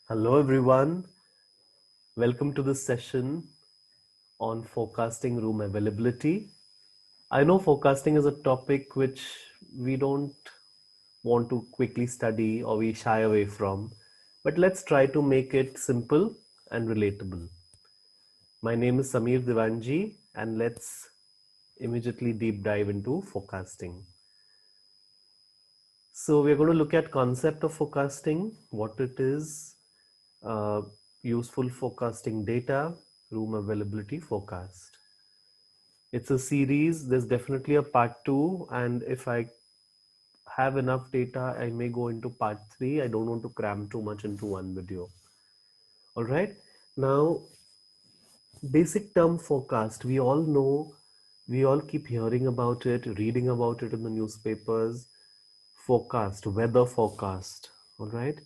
Hello, everyone. Welcome to this session on forecasting room availability. I know forecasting is a topic which we don't want to quickly study or we shy away from, but let's try to make it simple and relatable. My name is Samir Divanji, and let's immediately deep dive into forecasting. So we're going to look at concept of forecasting, what it is, uh, useful forecasting data, room availability forecast. It's a series. There's definitely a part two, and if I have enough data, I may go into part three. I don't want to cram too much into one video. All right. Now, basic term forecast. We all know, we all keep hearing about it, reading about it in the newspapers. Forecast, weather forecast. All right.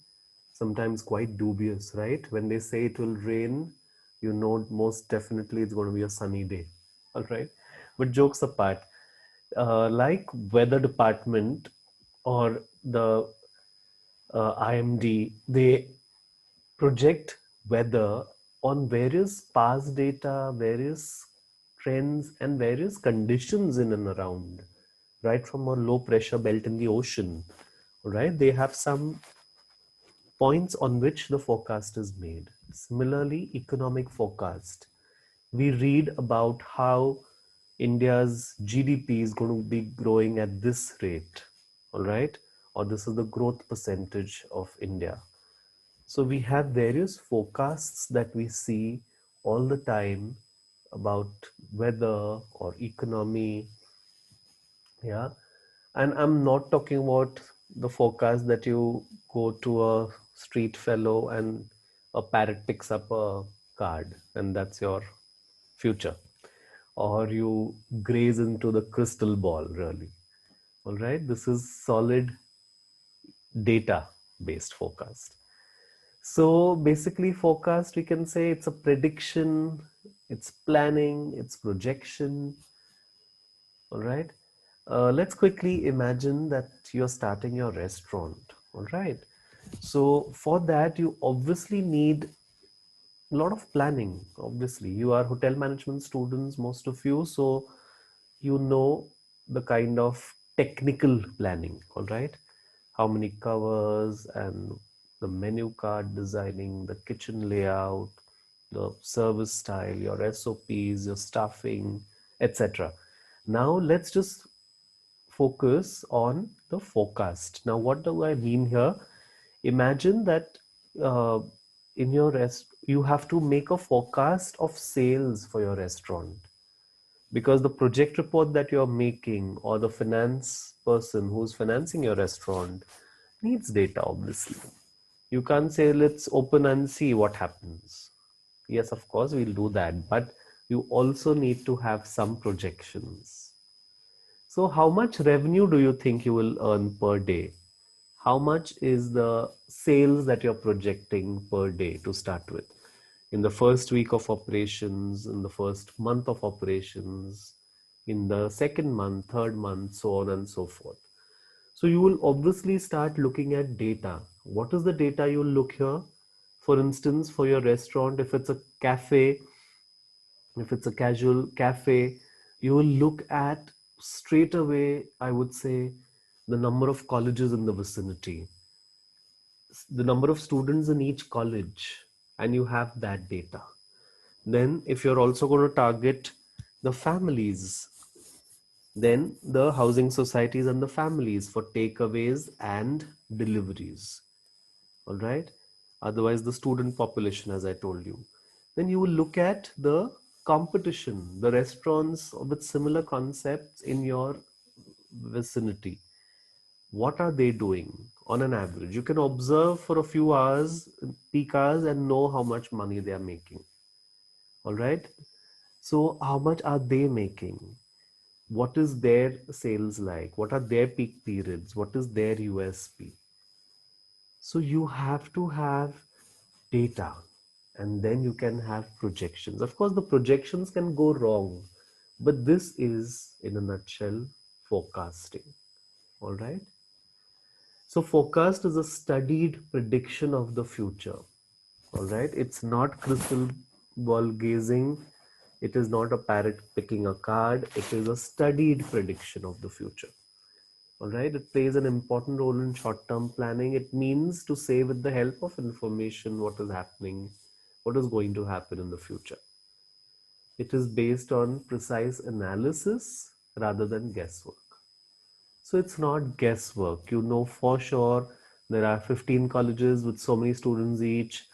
Sometimes quite dubious, right? When they say it will rain, you know most definitely it's going to be a sunny day. All right. But jokes apart, like weather department or the IMD, they project weather on various past data, various trends, and various conditions in and around, right from a low pressure belt in the ocean, right? They have some points on which the forecast is made. Similarly, economic forecast. We read about how India's GDP is going to be growing at this rate, all right? Or this is the growth percentage of India. So we have various forecasts that we see all the time about weather or economy, yeah. And I'm not talking about the forecast that you go to a street fellow and a parrot picks up a card and that's your future. Or you graze into the crystal ball, really. All right. This is solid data based forecast. So basically, forecast, we can say it's a prediction, it's planning, it's projection. All right. Let's quickly imagine that you're starting your restaurant. All right. So for that, you obviously need a lot of planning. Obviously, you are hotel management students, most of you. So you know the kind of technical planning. All right. How many covers and the menu card designing, the kitchen layout, the service style, your SOPs, your staffing, etc. Now let's just focus on the forecast. Now, what do I mean here? Imagine that uh, in your you have to make a forecast of sales for your restaurant because the project report that you're making or the finance person who's financing your restaurant needs data, obviously. You can't say, let's open and see what happens. Yes, of course, we'll do that, but you also need to have some projections. So, how much revenue do you think you will earn per day? How much is the sales that you're projecting per day to start with? In the first week of operations, in the first month of operations, in the second month, third month, so on and so forth. So you will obviously start looking at data. What is the data you'll look here? For instance, for your restaurant, if it's a cafe, if it's a casual cafe, you will look at straight away, I would say, the number of colleges in the vicinity, the number of students in each college, and you have that data. Then, if you're also going to target the families, then the housing societies and the families for takeaways and deliveries. All right. Otherwise, the student population, as I told you. Then you will look at the competition, the restaurants with similar concepts in your vicinity. What are they doing on an average? You can observe for a few hours, peak hours, and know how much money they are making. All right. So, how much are they making? What is their sales like? What are their peak periods? What is their USP? So, you have to have data and then you can have projections. Of course, the projections can go wrong, but this is, in a nutshell, forecasting. All right. So, forecast is a studied prediction of the future. All right, it's not crystal ball gazing. It is not a parrot picking a card. It is a studied prediction of the future. All right, it plays an important role in short-term planning. It means to say with the help of information what is happening, what is going to happen in the future. It is based on precise analysis rather than guesswork. So it's not guesswork. You know for sure there are 15 colleges with so many students each.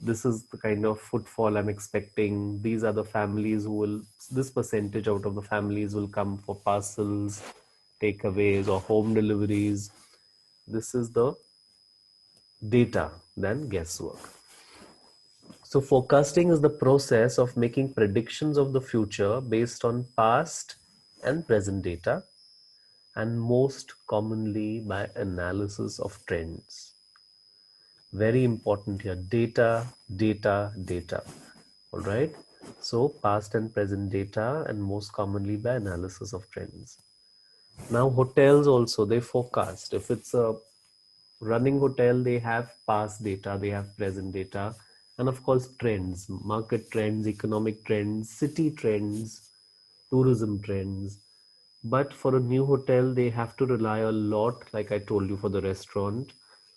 This is the kind of footfall I'm expecting. These are the families who will, this percentage out of the families will come for parcels, takeaways, or home deliveries. This is the data than guesswork. So, forecasting is the process of making predictions of the future based on past and present data, and most commonly by analysis of trends. Very important here, data, data, data. All right. So, past and present data, and most commonly by analysis of trends. Now, hotels also they forecast. If it's a running hotel, they have past data, they have present data, and of course trends, market trends, economic trends, city trends, tourism trends. But for a new hotel they have to rely a lot, like I told you for the restaurant,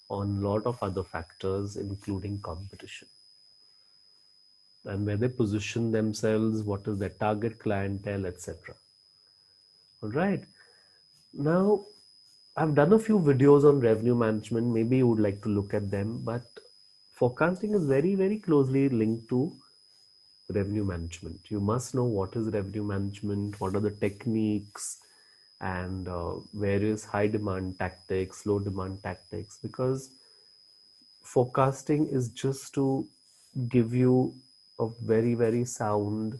on a lot of other factors including competition and where they position themselves, what is their target clientele, etc. All right, now I've done a few videos on revenue management. Maybe you would like to look at them, but forecasting is very, very closely linked to revenue management. You must know what is revenue management, what are the techniques, and various high demand tactics, low demand tactics, because forecasting is just to give you a very, very sound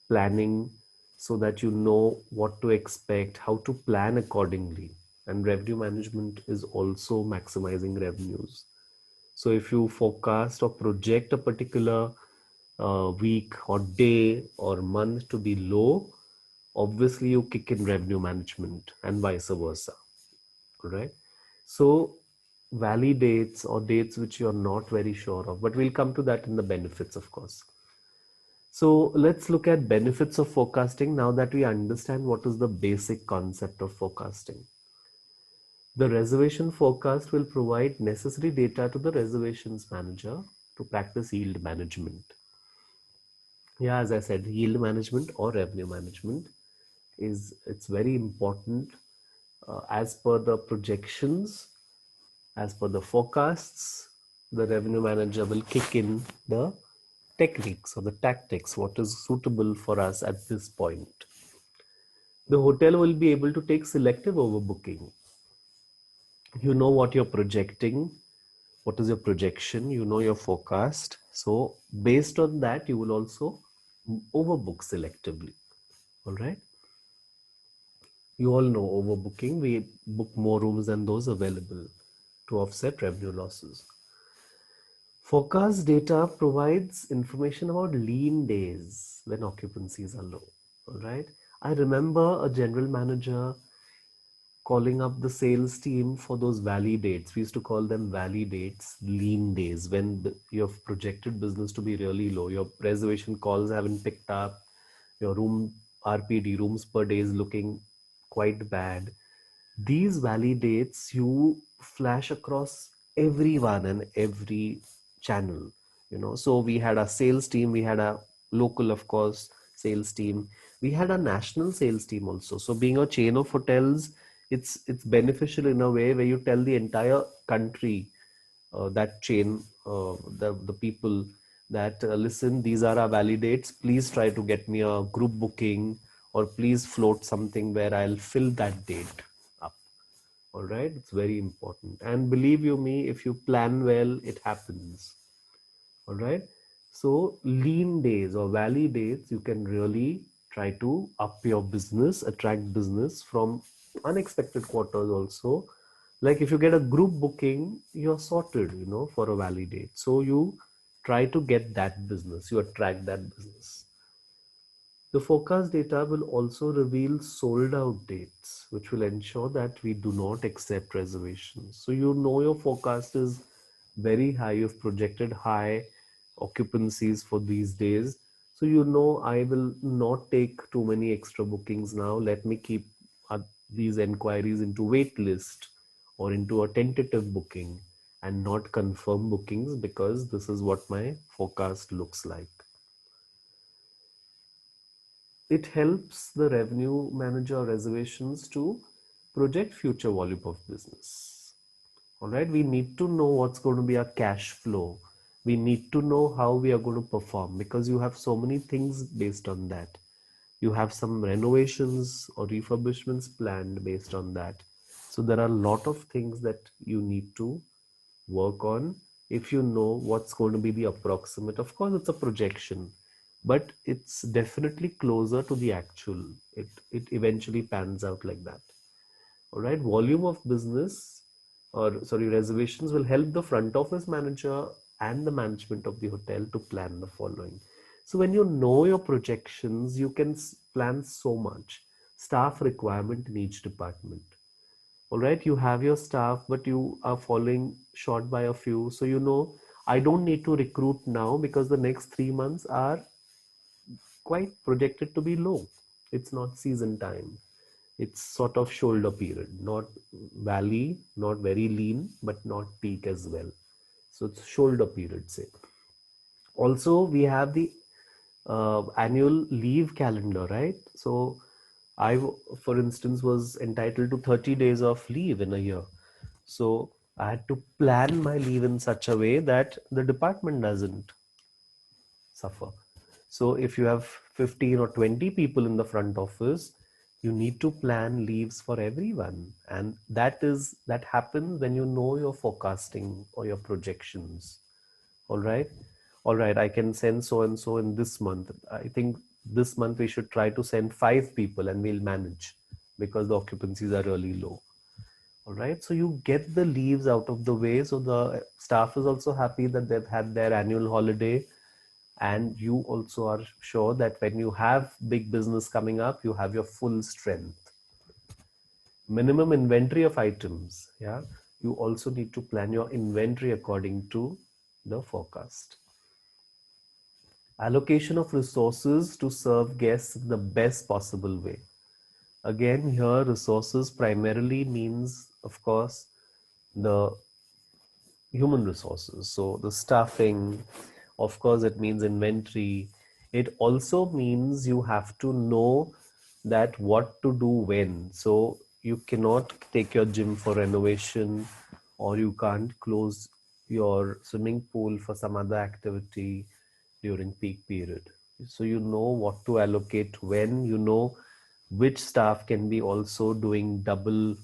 planning so that you know what to expect, how to plan accordingly. And revenue management is also maximizing revenues. So if you forecast or project a particular week or day or month to be low, obviously you kick in revenue management and vice versa. Right? So validates or dates which you're not very sure of, but we'll come to that in the benefits, of course. So let's look at benefits of forecasting now that we understand what is the basic concept of forecasting. The reservation forecast will provide necessary data to the reservations manager to practice yield management. Yeah, as I said, yield management or revenue management is it's very important as per the projections, as per the forecasts. The revenue manager will kick in the techniques or the tactics, what is suitable for us at this point. The hotel will be able to take selective overbooking. You know what you're projecting, what is your projection, you know your forecast. So based on that, you will also overbook selectively. All right. You all know overbooking. We book more rooms than those available to offset revenue losses. Forecast data provides information about lean days when occupancies are low. All right. I remember a general manager calling up the sales team for those validates. We used to call them validates, lean days, when you have projected business to be really low. Your reservation calls haven't picked up. Your room RPD, rooms per day, is looking quite bad. These validates you flash across everyone and every channel. So we had a sales team, we had a local, of course, sales team, we had a national sales team also. So being a chain of hotels, it's beneficial in a way where you tell the entire country, that chain, the people, that listen, these are our validates, please try to get me a group booking, or please float something where I'll fill that date up. All right, it's very important, and believe you me, if you plan well, it happens. All right, so lean days or valley days, you can really try to up your business, attract business from unexpected quarters also. Like if you get a group booking, you're sorted, for a valley date. So you try to get that business, you attract that business. The forecast data will also reveal sold out dates, which will ensure that we do not accept reservations. So you know your forecast is very high. You've projected high occupancies for these days. So you know I will not take too many extra bookings now. Let me keep these enquiries into wait list or into a tentative booking and not confirm bookings, because this is what my forecast looks like. It helps the revenue manager reservations to project future volume of business. All right, we need to know what's going to be our cash flow. We need to know how we are going to perform, because you have so many things based on that. You have some renovations or refurbishments planned based on that. So there are a lot of things that you need to work on. If you know what's going to be the approximate, of course it's a projection, but it's definitely closer to the actual. It eventually pans out like that. All right, volume of business, or sorry, reservations will help the front office manager and the management of the hotel to plan the following. So when you know your projections, you can plan so much. Staff requirement in each department. All right, you have your staff, but you are falling short by a few. So you know, I don't need to recruit now because the next 3 months are quite projected to be low. It's not season time. It's sort of shoulder period, not valley, not very lean, but not peak as well. So it's shoulder period, say. Also, we have the annual leave calendar, right? So I, for instance, was entitled to 30 days of leave in a year. So I had to plan my leave in such a way that the department doesn't suffer. So if you have 15 or 20 people in the front office, you need to plan leaves for everyone. And that happens when you know your forecasting or your projections. All right. All right. I can send so and so in this month. I think this month we should try to send 5 people and we'll manage because the occupancies are really low. All right. So you get the leaves out of the way. So the staff is also happy that they've had their annual holiday. And you also are sure that when you have big business coming up, you have your full strength. Minimum inventory of items. Yeah. You also need to plan your inventory according to the forecast. Allocation of resources to serve guests in the best possible way. Again, here resources primarily means, of course, the human resources. So the staffing, of course, it means inventory. It also means you have to know that what to do when. So you cannot take your gym for renovation, or you can't close your swimming pool for some other activity during peak period. So you know what to allocate when, you know which staff can be also doing double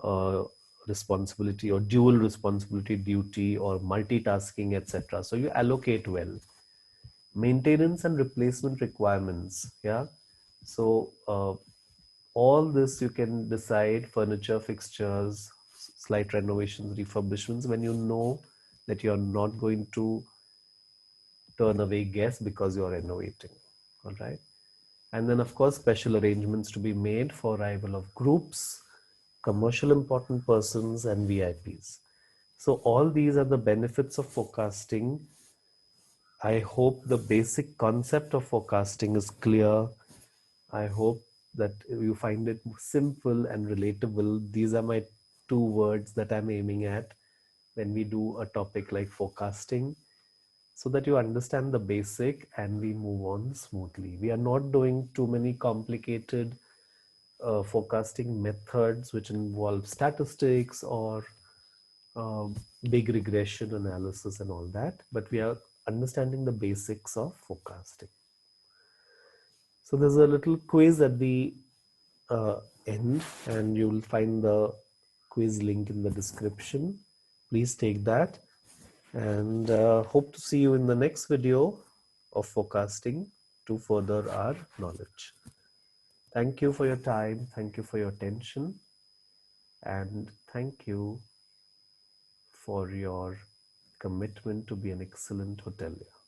uh, responsibility or dual responsibility duty or multitasking, etc. So you allocate well. Maintenance and replacement requirements. Yeah. So all this you can decide: furniture, fixtures, slight renovations, refurbishments, when you know that you're not going to turn away guests because you're renovating. All right. And then, of course, special arrangements to be made for arrival of groups, commercial important persons, and VIPs. So, all these are the benefits of forecasting. I hope the basic concept of forecasting is clear. I hope that you find it simple and relatable. These are my 2 words that I'm aiming at when we do a topic like forecasting, so that you understand the basic and we move on smoothly. We are not doing too many complicated forecasting methods which involve statistics or big regression analysis and all that, but we are understanding the basics of forecasting. So there's a little quiz at the end, and you'll find the quiz link in the description. Please take that, and hope to see you in the next video of forecasting to further our knowledge. Thank you for your time. Thank you for your attention. And thank you for your commitment to be an excellent hotelier.